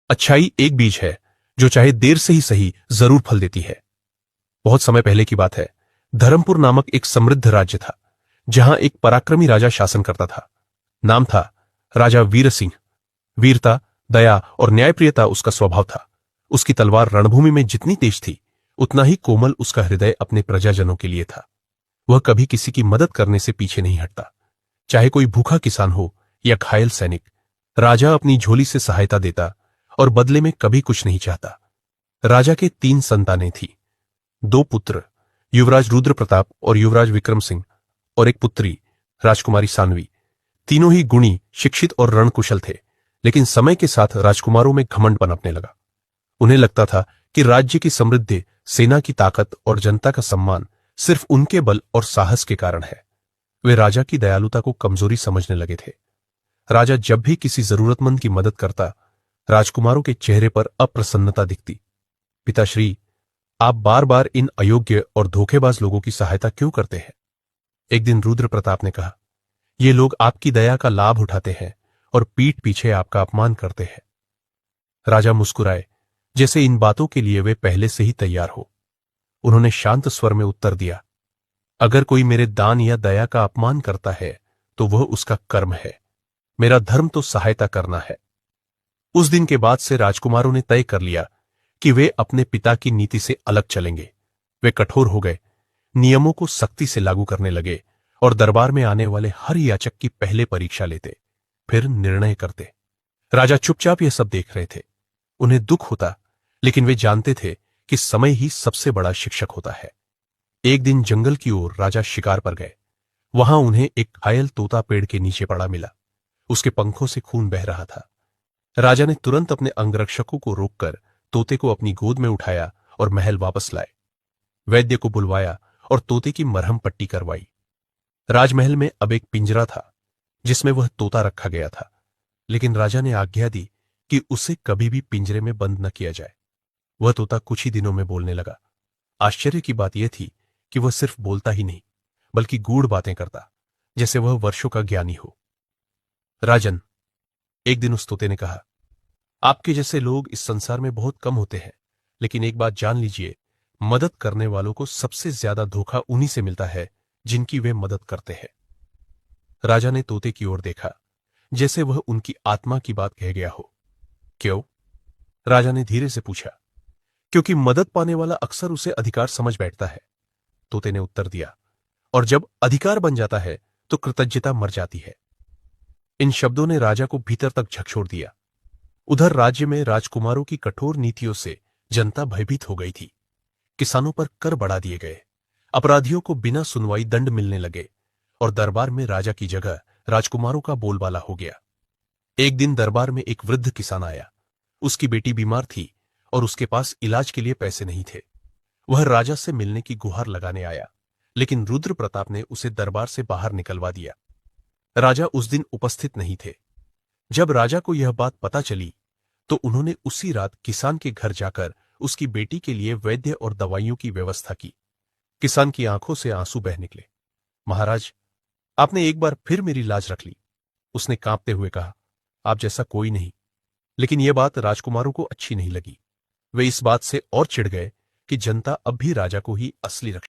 अच्छाई एक बीज है जो चाहे देर से ही सही जरूर फल देती है। बहुत समय पहले की बात है। धर्मपुर नामक एक समृद्ध राज्य था, जहां एक पराक्रमी राजा शासन करता था। नाम था राजा वीर सिंह। वीरता, दया और न्यायप्रियता उसका स्वभाव था। उसकी तलवार रणभूमि में जितनी तेज थी, उतना ही कोमल उसका हृदय अपने प्रजाजनों के लिए था। वह कभी किसी की मदद करने से पीछे नहीं हटता, चाहे कोई भूखा किसान हो या घायल सैनिक। राजा अपनी झोली से सहायता देता और बदले में कभी कुछ नहीं चाहता। राजा के 3 संतानें थी। 2 पुत्र, युवराज रुद्र प्रताप और युवराज विक्रम सिंह, और एक पुत्री, राजकुमारी सानवी। तीनों ही गुणी, शिक्षित और रणकुशल थे, लेकिन समय के साथ राजकुमारों में घमंड पनपने लगा। उन्हें लगता था कि राज्य की समृद्धि, सेना की ताकत और जनता का सम्मान सिर्फ उनके बल और साहस के कारण है। वे राजा की दयालुता को कमजोरी समझने लगे थे। राजा जब भी किसी जरूरतमंद की मदद करता, राजकुमारों के चेहरे पर अप्रसन्नता दिखती। पिताश्री, आप बार बार इन अयोग्य और धोखेबाज लोगों की सहायता क्यों करते हैं? एक दिन रुद्र प्रताप ने कहा, ये लोग आपकी दया का लाभ उठाते हैं और पीठ पीछे आपका अपमान करते हैं। राजा मुस्कुराए, जैसे इन बातों के लिए वे पहले से ही तैयार हो। उन्होंने शांत स्वर में उत्तर दिया, अगर कोई मेरे दान या दया का अपमान करता है तो वह उसका कर्म है। मेरा धर्म तो सहायता करना है। उस दिन के बाद से राजकुमारों ने तय कर लिया कि वे अपने पिता की नीति से अलग चलेंगे। वे कठोर हो गए, नियमों को सख्ती से लागू करने लगे और दरबार में आने वाले हर याचक की पहले परीक्षा लेते, फिर निर्णय करते। राजा चुपचाप यह सब देख रहे थे। उन्हें दुख होता, लेकिन वे जानते थे कि समय ही सबसे बड़ा शिक्षक होता है। एक दिन जंगल की ओर राजा शिकार पर गए। वहां उन्हें एक घायल तोता पेड़ के नीचे पड़ा मिला। उसके पंखों से खून बह रहा था। राजा ने तुरंत अपने अंगरक्षकों को रोककर तोते को अपनी गोद में उठाया और महल वापस लाए। वैद्य को बुलवाया और तोते की मरहम पट्टी करवाई। राजमहल में अब एक पिंजरा था, जिसमें वह तोता रखा गया था, लेकिन राजा ने आज्ञा दी कि उसे कभी भी पिंजरे में बंद न किया जाए। वह तोता कुछ ही दिनों में बोलने लगा। आश्चर्य की बात यह थी कि वह सिर्फ बोलता ही नहीं, बल्कि गूढ़ बातें करता, जैसे वह वर्षों का ज्ञानी हो। राजन, एक दिन उस तोते ने कहा, आपके जैसे लोग इस संसार में बहुत कम होते हैं, लेकिन एक बात जान लीजिए, मदद करने वालों को सबसे ज्यादा धोखा उन्हीं से मिलता है जिनकी वे मदद करते हैं। राजा ने तोते की ओर देखा, जैसे वह उनकी आत्मा की बात कह गया हो। क्यों? राजा ने धीरे से पूछा। क्योंकि मदद पाने वाला अक्सर उसे अधिकार समझ बैठता है, तोते ने उत्तर दिया। और जब अधिकार बन जाता है तो कृतज्ञता मर जाती है। इन शब्दों ने राजा को भीतर तक झकझोर दिया। उधर राज्य में राजकुमारों की कठोर नीतियों से जनता भयभीत हो गई थी। किसानों पर कर बढ़ा दिए गए, अपराधियों को बिना सुनवाई दंड मिलने लगे और दरबार में राजा की जगह राजकुमारों का बोलबाला हो गया। एक दिन दरबार में एक वृद्ध किसान आया। उसकी बेटी बीमार थी और उसके पास इलाज के लिए पैसे नहीं थे। वह राजा से मिलने की गुहार लगाने आया, लेकिन रुद्र प्रताप ने उसे दरबार से बाहर निकलवा दिया। राजा उस दिन उपस्थित नहीं थे। जब राजा को यह बात पता चली तो उन्होंने उसी रात किसान के घर जाकर उसकी बेटी के लिए वैद्य और दवाइयों की व्यवस्था की। किसान की आंखों से आंसू बह निकले। महाराज, आपने एक बार फिर मेरी लाज रख ली, उसने कांपते हुए कहा। आप जैसा कोई नहीं। लेकिन यह बात राजकुमारों को अच्छी नहीं लगी। वे इस बात से और चिढ़ गए कि जनता अब भी राजा को ही असली रक्षक